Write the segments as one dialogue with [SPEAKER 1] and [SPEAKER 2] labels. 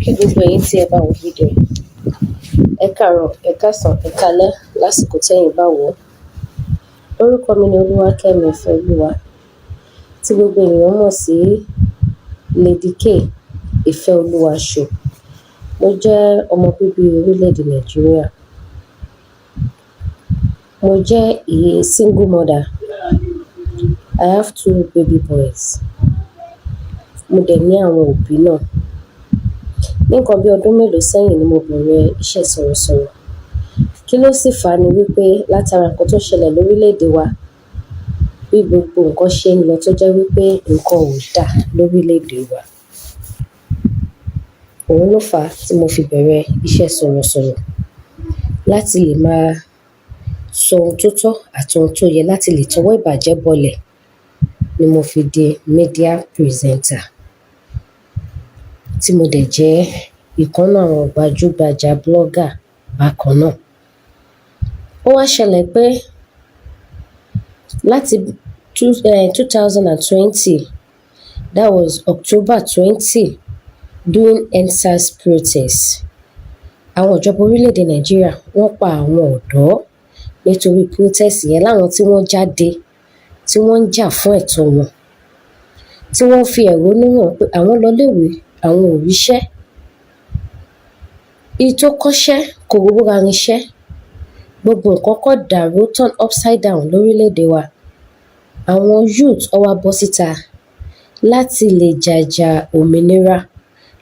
[SPEAKER 1] kí gbogbo ẹ̀yin tí ẹ bá wo fídíò yìí. Ẹ káàárọ̀, ẹ káàsán, ẹ káalẹ́ lásìkò tẹ́yin bá wò ó. Orúkọ mi ni Olúwakẹ́mi Ìfẹ́olúwa, tí gbogbo ènìyàn mọ̀ sí Lady K Ìfẹ́olúwa Show. Mo jẹ́ ọmọ bíbí orílẹ̀-èdè Nàìjíríà. Mo jẹ́ a single mother. I have 2 baby boys. Mo dẹ̀ ní àwọn òbí náà. Ní nǹkan bí ọdún mélòó sẹ́yìn ni mo bẹ̀rẹ̀ iṣẹ́ sọ̀rọ̀sọ̀rọ̀. Kí ló sì fà á ni wípé látara nǹkan tó ṣẹlẹ̀ lórílẹ̀-èdè wa, bí gbogbo nǹkan ṣe ń lọ tó jẹ́ wípé nǹkan ò dáa lórílẹ̀-èdè wa. Òun ló fà á tí mo fi bẹ̀rẹ̀ iṣẹ́ sọ̀rọ̀sọ̀rọ̀ láti lè máa sọ ohun tó tọ́ àti ohun tó yẹ láti lè tọwọ́ ìbàjẹ́ bọlẹ̀ ni mo fi di media presenter, tí mo dẹ̀ jẹ́ ìkan nínú àwọn gbajúgbajà blogger bákan náà. Ó wá ṣẹlẹ̀ pé láti 2020, that was October 20, during EndSARS protest, àwọn ìjọba orílẹ̀-èdè Nàìjíríà wọ́n pa àwọn ọ̀dọ́ nítorí protest yẹn, láwọn tí wọ́n jáde tí wọ́n ń jà fún ẹ̀tọ́ wọn, tí wọ́n fi ẹ̀hónú hàn pé àwọn lọ léèwé, àwọn ò ríṣẹ́. Èyí tó kọ́ṣẹ́ kò rówó ra irinṣẹ́. Gbogbo nǹkan kọ̀ dàrú, turn upside down lórílẹ̀-èdè wa. Àwọn youth ó wá bọ́ síta láti lè jàjà òmìnira,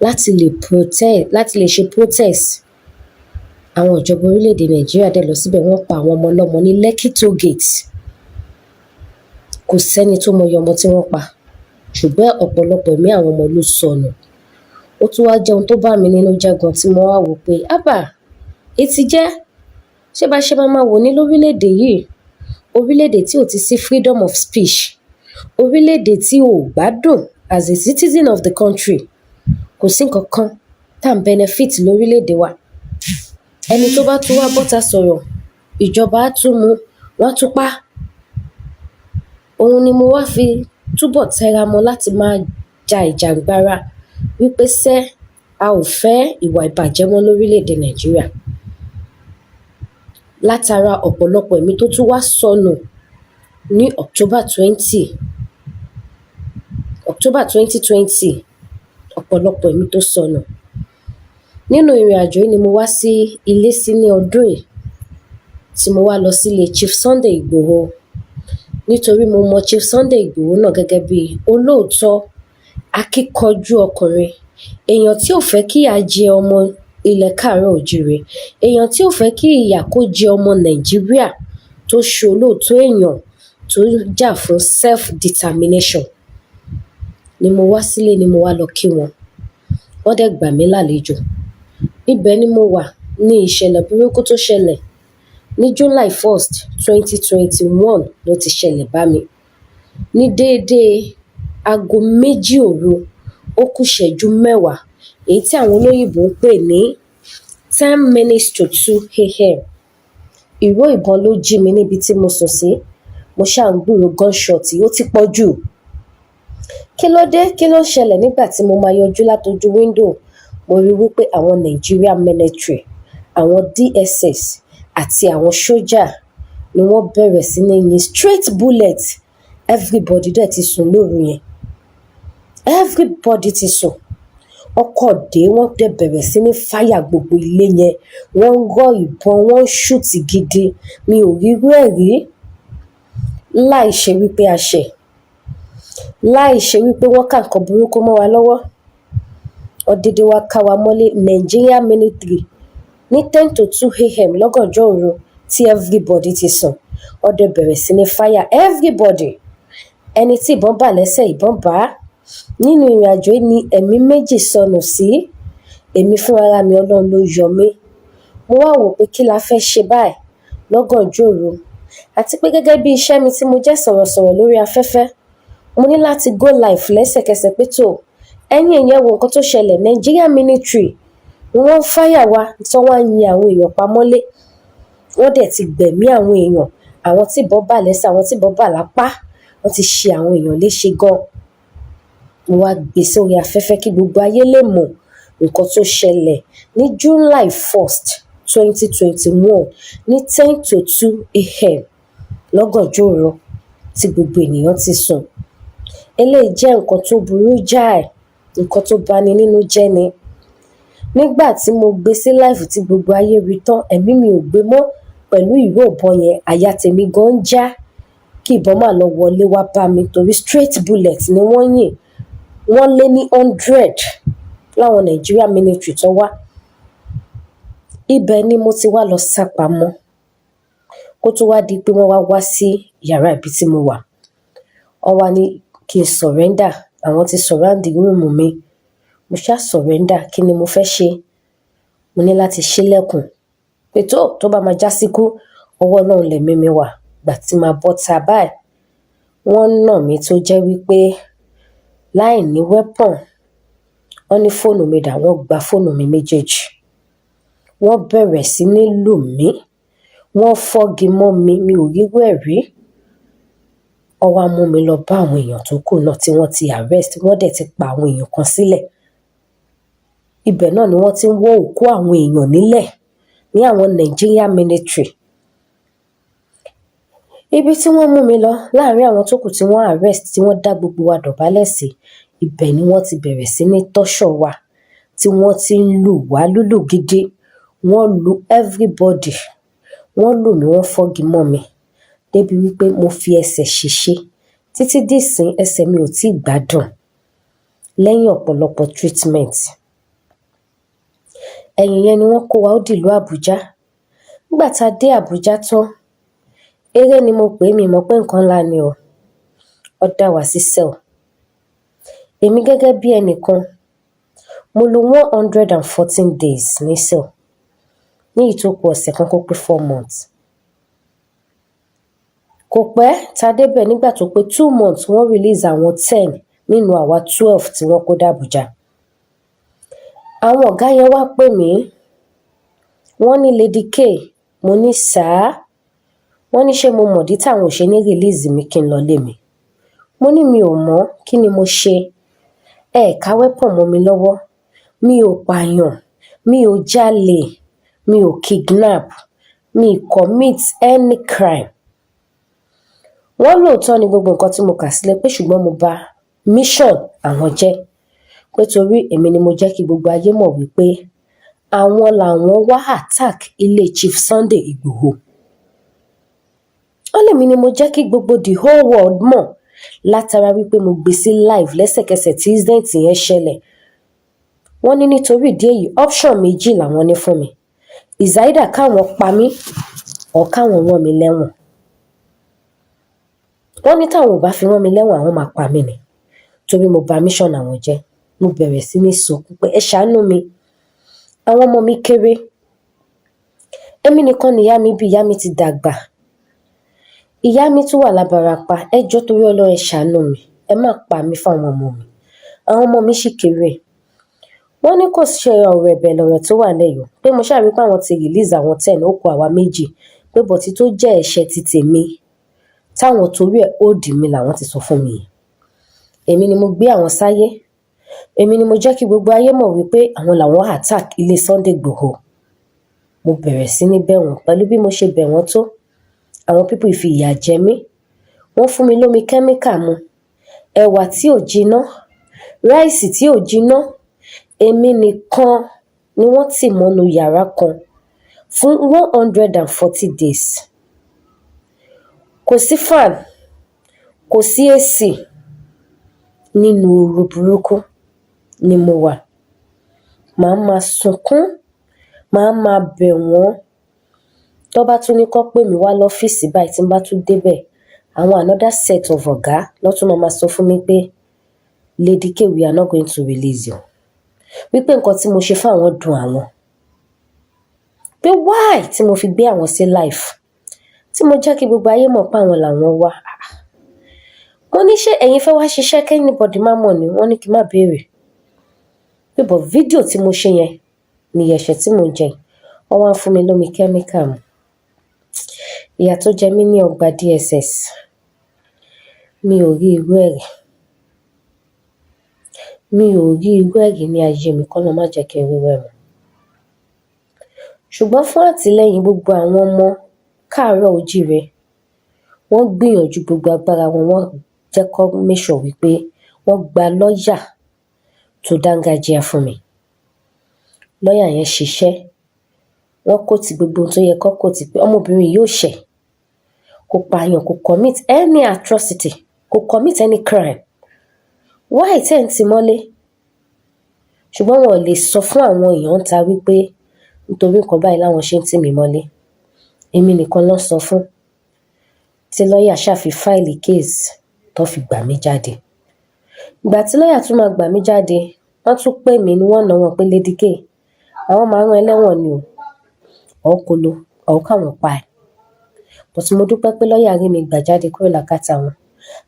[SPEAKER 1] láti lè ṣe protest. Àwọn ìjọba orílẹ̀-èdè Nàìjíríà dẹ̀ lọ síbẹ̀, wọ́n pa àwọn ọmọ ọlọ́mọ ní Lekki Toll Gate. Kò sẹ́ni tó mọyì ọmọ tí wọ́n pa, ṣùgbọ́n ọ̀pọ̀lọpọ̀ ẹ̀mí àwọn ọmọ ló sọnù. Ó tún wá jẹ́ ohun tó bá mi nínú jẹ́ gan, tí mo wá wò pé etí jẹ́, ṣé bá ṣe máa wò ní lórílẹ̀-èdè yìí, orílẹ̀-èdè tí ò ti sí freedom of speech, orílẹ̀-èdè tí ò gbádùn as a citizen of the country, kò sí nǹkan kan tá à ń benefit lórílẹ̀-èdè wa. Ẹni tó bá tún wá bọ́ta sọ̀rọ̀, ìjọba á tún mú, wọ́n á tún pa. Òun ni mo wá fi túbọ̀ tẹra mọ́ láti máa ja ìjàngbara wípé a ò fẹ́ ìwà ìbàjẹ́ mọ́ lórílẹ̀-èdè Nàìjíríà. Látara ọ̀pọ̀lọpọ̀ ẹ̀mí tó tún wá sọnù ní October 2020, ọ̀pọ̀lọpọ̀ ẹ̀mí tó sọnù. Nínú ìrìnàjò yìí ni mo wá sí ilé sí ní ọdún yìí, tí mo wá lọ sílé Chief Sunday Igboho, nítorí mo mọ Chief Sunday Igboho náà gẹ́gẹ́ bí olóòótọ́, akíkanjú ọkùnrin, èèyàn tí ò fẹ́ kí ìyà jẹ ọmọ ilẹ̀ káàárọ̀ oòjíire, èèyàn tí ò fẹ́ kí ìyà kó jẹ ọmọ Nàìjíríà, tó ṣe olóòótọ́ èèyàn tó jà fún self-determination. Ni mo wá sílé, ni mo wá lọ kí wọn. Wọ́n dẹ̀ gbà mí lálejò. Ibẹ̀ ni mo wà ní ìṣẹ̀lẹ̀ burúkú tó ṣẹlẹ̀ ní July 1st, 2021 ló ti ṣẹlẹ̀ bá mi. Ní déédéé aago 2 òru ó kù ìṣẹ́jú 10, èyí tí àwọn olóyìnbó ń pè ní 10 minutes to 2 a.m. Ìró ìbọn ló jí mi níbi tí mo sùn sí. Mo ṣáà ń gbúròó gunshot, ó ti pọ̀ jù. Kí ló dé? Kí ló ṣẹlẹ̀? Nígbà tí mo máa yọjú látojú window, mo rí wípé àwọn Nigeria military, àwọn DSS àti àwọn sójà ni wọ́n bẹ̀rẹ̀ sí ní yin straight bullet. Everybody dẹ̀ ti sùn lóru yẹn. Everybody ti sùn. Ọkọ̀ dé, wọ́n dẹ̀ bẹ̀rẹ̀ sí ní fáyà gbogbo ilé yẹn. Wọ́n ń rọ ìbọn, wọ́n ń shoot gidi. Mi ò rí irú ẹ̀ rí. Láì ṣe wípé a ṣẹ̀, láì ṣe wípé wọ́n ká nǹkan burúkú mọ́ wa lọ́wọ́. Ọ̀dẹ̀dẹ̀ wa ká wa mọ́lé Nigeria military ní 10 to 2 a.m. lọ́gànjọ́ òru, tí everybody ti sùn. Wọ́n dẹ̀ bẹ̀rẹ̀ sí ní fáyà everybody. Ẹni tí ìbọn bà lẹ́sẹ̀, ìbọn bà á. Nínú ìrìnàjò yìí ni ẹ̀mí 2 sọnù sí. Èmi fún ara mi, Ọlọ́run ló yọ mí. Mo wá wò pé kí la fẹ́ ṣe báyìí lọ́gànjọ́ òru, àti pé gẹ́gẹ́ bí iṣẹ́ mi tí mo jẹ́ sọ̀rọ̀sọ̀rọ̀ lórí afẹ́fẹ́, mo ní láti go live lẹ́sẹ̀kẹsẹ̀ pé ẹ̀yin èèyàn wo nǹkan tó ṣẹlẹ̀. Nigeria military wọ́n ń fáyà wa, tí wọ́n ń yin àwọn èèyàn pamọ́lé. Wọ́n dẹ̀ ti gbẹ̀mí àwọn èèyàn, àwọn tí ìbọn bà lẹ́sẹ̀, àwọn tí ìbọn bà lápá, wọ́n ti ṣe àwọn èèyàn léṣe gan. Mo wá gbé sórí afẹ́fẹ́ kí gbogbo ayé lè mọ̀ nǹkan tó ṣẹlẹ̀ ní July 1st 2021 ní 10 to 2 a.m. lọ́gànjọ́ òru tí gbogbo ènìyàn ti sùn. Eléyìí jẹ́ nǹkan tó burú jáì, nǹkan tó bani nínú jẹ́ ni. Nígbà tí mo gbé sí live tí gbogbo ayé rí tán, ẹ̀mí mi ò gbé mọ́ pẹ̀lú ìró ìbọn yẹn, àyà tèmi gan ń já kí ìbọn má lọ wọlé wá bá mi torí straight bullet ni wọ́n yìn. Wọ́n lé ní 100 láwọn Nigeria military tó wá. Ibẹ̀ ni mo ti wá lọ sápamọ́ kó tó wá di pé wọ́n wá sí yàrá ibi tí mo wà. Wọ́n wá ní kí n surrender, àwọn ti surround room mi. Mo ṣá surrender, kí ni mo fẹ́ ṣe? Mo ní láti ṣílẹ̀kùn pé tó bá máa já síkú, ọwọ́ Ọlọ́run lẹ̀mí mi wà. Gbà tí máa bọ́ta báyìí, wọ́n nà mí tó jẹ́ wípé láì ní weapon. Wọ́n ní fóònù mi dà, wọ́n gba fóònù mi méjèèjì. Wọ́n bẹ̀rẹ̀ sí ní lù mí, wọ́n fọ́gi mọ́ mi, mi ò rí wẹ̀ rí. Wọ́n wá mú mi lọ bá àwọn èèyàn tó kù náà tí wọ́n ti arrest, wọ́n dẹ̀ ti pa àwọn èèyàn kan sílẹ̀. Ibẹ̀ náà ni wọ́n ti ń wọ́ òkú àwọn èèyàn nílẹ̀ ní àwọn Nigeria military. Ibi tí wọ́n mú mi lọ láàárín àwọn tó kù tí wọ́n arrest, tí wọ́n dá gbogbo wa dọ̀bálẹ̀ sí, ibẹ̀ ni wọ́n ti bẹ̀rẹ̀ sí ní torture wa, tí wọ́n ti ń lù wá lúlù gidi. Wọ́n lu everybody, wọ́n lù mí, wọ́n fọ́gi mọ́ mi débi wípé mo fi ẹsẹ̀ ṣèṣe. Títí dìsín ẹsẹ̀ mi ò tí ì gbádùn lẹ́yìn ọ̀pọ̀lọpọ̀ treatment. Ẹ̀yìn yẹn ni wọ́n kó wa ó dìlú Àbújá. Nígbà tá a dé Àbújá tán, eré ni mo pè é, mi mọ̀ pé nǹkan ńlá ni o. Ó dá wa sí cell. Èmi gẹ́gẹ́ bí ẹnìkan, mo lò 114 days ní cell. Ní ìtókù ọ̀sẹ̀ kan kó pé 4 months. Kò pẹ́ tá a débẹ̀, nígbà tó pé 2 months wọ́n release àwọn 10 nínú àwa 12 tí wọ́n kó d'Àbújá. Àwọn ọ̀gá yẹn wá pè mí, wọ́n ní Lady K, mo ní sàá. Wọ́n ní ṣé mo mọ̀dí táwọn ò ṣe ní release mi kí n lọ lé mi. Mo ní mi ò mọ̀, kí ni mo ṣe? Ẹ ká weapon mọ́ mi lọ́wọ́, mi ò pààyàn, mi ò jalè, mi ò kidnap, mi commit any crime. Wọ́n lóòótọ́ ni gbogbo nǹkan tí mo kà sílẹ̀ pé ṣùgbọ́n mo bà mission àwọn jẹ́. Pé torí èmi ni mo jẹ́ kí gbogbo ayé mọ̀ wípé àwọn làwọn wá attack ilé Chief Sunday Igboho. Wọ́n lèmi ni mo jẹ́ kí gbogbo the whole world mọ̀ látara wípé mo gbé sí live lẹ́sẹ̀kẹsẹ̀ tí incident yẹn ṣẹlẹ̀. Wọ́n ní nítorí ìdí èyí option méjì làwọn ní fún mi. Is either káwọn pa mí or káwọn rán mi lẹ́wọ̀n. Wọ́n ní táwọn ò bá fi rán mi lẹ́wọ̀n, àwọn máa pa mí ni torí mo bà mission àwọn jẹ́. Mo bẹ̀rẹ̀ sí ní sunkún pé ẹ ṣàánú mi, àwọn ọmọ mi kéré. Èmi nìkan ni ìyá mi bí, ìyá mi ti dàgbà. Ìyá mi tún wà lábarapá, ẹ jọ̀ọ́ torí Ọlọ́run ẹ ṣàánú mi, ẹ má pa mí fáwọn ọmọ mi. Àwọn ọmọ mi ṣì kéré. Wọ́n ní kò ṣe ọ̀rọ̀ ẹ̀bẹ̀ lọ̀rọ̀ tó wà lẹ́yìn, pé mo ṣáà rí pé àwọn ti release àwọn 10, ó kù àwa 2, pé bọ̀tí tó jẹ́ ẹ̀ṣẹ̀ ti tèmi táwọn torí ẹ̀ ó dì mí làwọn ti sọ fún mi. Èmi ni mo gbé àwọn sáyé. Èmi ni mo jẹ́ kí gbogbo ayé mọ̀ wípé àwọn làwọn attack ilé Sunday Igboho. Mo bẹ̀rẹ̀ sí ní bẹ̀ wọ́n, pẹ̀lú bí mo ṣe bẹ̀ wọ́n tó. Àwọn people ìfi ìyà jẹ mí. Wọ́n fún mi lómi kẹ́míkà mu, ẹ̀wà tí ò jiná, ráìsì tí ò jiná. Èmi nìkan ni wọ́n tì mọ́nú yàrá kan fún 140 days. Kò sí fan, kò sí AC, nínú ooru burúkú ni mo wà. Màá máa sunkún, màá máa bẹ̀ wọ́n. Tó bá tún ní kó pè mí wá lọ́fíìsì báyìí tí n bá tún débẹ̀, àwọn another set of ọ̀gá lọ́tún máa sọ fún mi pé Lady K, we are not going to release you. Wípé nǹkan tí mo ṣe fún àwọn dùn àwọn. Pé why tí mo fi gbé àwọn sí life, tí mo jẹ́ kí gbogbo ayé mọ̀ pé àwọn làwọn wá. Mo ní ṣé ẹ̀yin fẹ́ wá ṣiṣẹ́ kí anybody má mọ̀ ni? Wọ́n ní kí n má béèrè. Pé bọ̀ fídíò tí mo ṣe yẹn ni ẹ̀ṣẹ̀ tí mo jẹ. Wọ́n wá fún mi lómi kẹ́míkà mu. Ìyà tó jẹ mí ní ọgbà DSS, mi ò rí irú ẹ̀ rí. mi ò rí irú ẹ̀ rí ní ayé mi, k'Ọlọ́run má jẹ́ kí n ríru ẹ̀ mọ́. Ṣùgbọ́n fún àtìlẹ́yìn gbogbo àwọn ọmọ káàárọ̀ oòjíire, wọ́n gbìyànjú gbogbo agbára wọn, wọ́n jẹ́ kó make sure wípé wọ́n gba lọ́ọ̀yà tó dángájíá fún mi. Lọ́ọ̀yà yẹn ṣiṣẹ́, wọ́n kóòtì gbogbo ohun tó yẹ kó kóòtì pé ọmọbìnrin yìí ò ṣẹ̀, kò pààyàn, kò commit any atrocity, kò commit any crime. Why tẹ́ ń tì mọ́lé? Ṣùgbọ́n wọn ò lè sọ fún àwọn èèyàn ńta wípé nítorí nǹkan báyìí láwọn ṣe ń tì mí mọ́lé. Èmi nìkan ló sọ fún, tí lọ́ọ̀yà ṣá fi fáìlì case tó fi gbà mí jáde. Ìgbà tí lọ́ọ̀yà tún máa gbà mí jáde, wọ́n tún pè mí ní wọ́n wọn pé Lady K, àwọn máa rán ẹlẹ́wọ̀n ni o, or kó lọ, or káwọn pa ẹ̀. But mo dúpẹ́ pé lọ́ọ̀yà rí mi gbà jáde kúrò lákàtà wọn.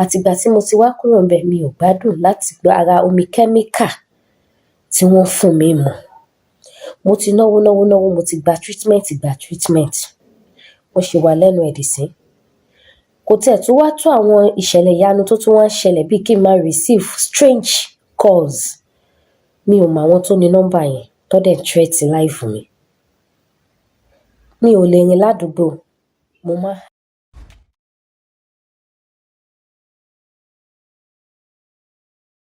[SPEAKER 1] Àtìgbà tí mo ti wá kúrò ńbẹ̀, mi ò gbádùn láti gba ara omi kẹ́míkà tí wọ́n fún mi mu. Mo ti náwó, mo ti gba treatment. Mo ṣì wà lẹ́nu ẹ̀ dìsín. Kò tiẹ̀ tún wá tó àwọn ìṣẹ̀lẹ̀ ìyanu tó tún wá ń ṣẹlẹ̀ bíi kí n máa receive strange calls. Mi ò mọ àwọn tó ní nọ́mbà yẹn tó dẹ̀ threat life mi. Mi ò lè rìn ládùúgbò, mo máa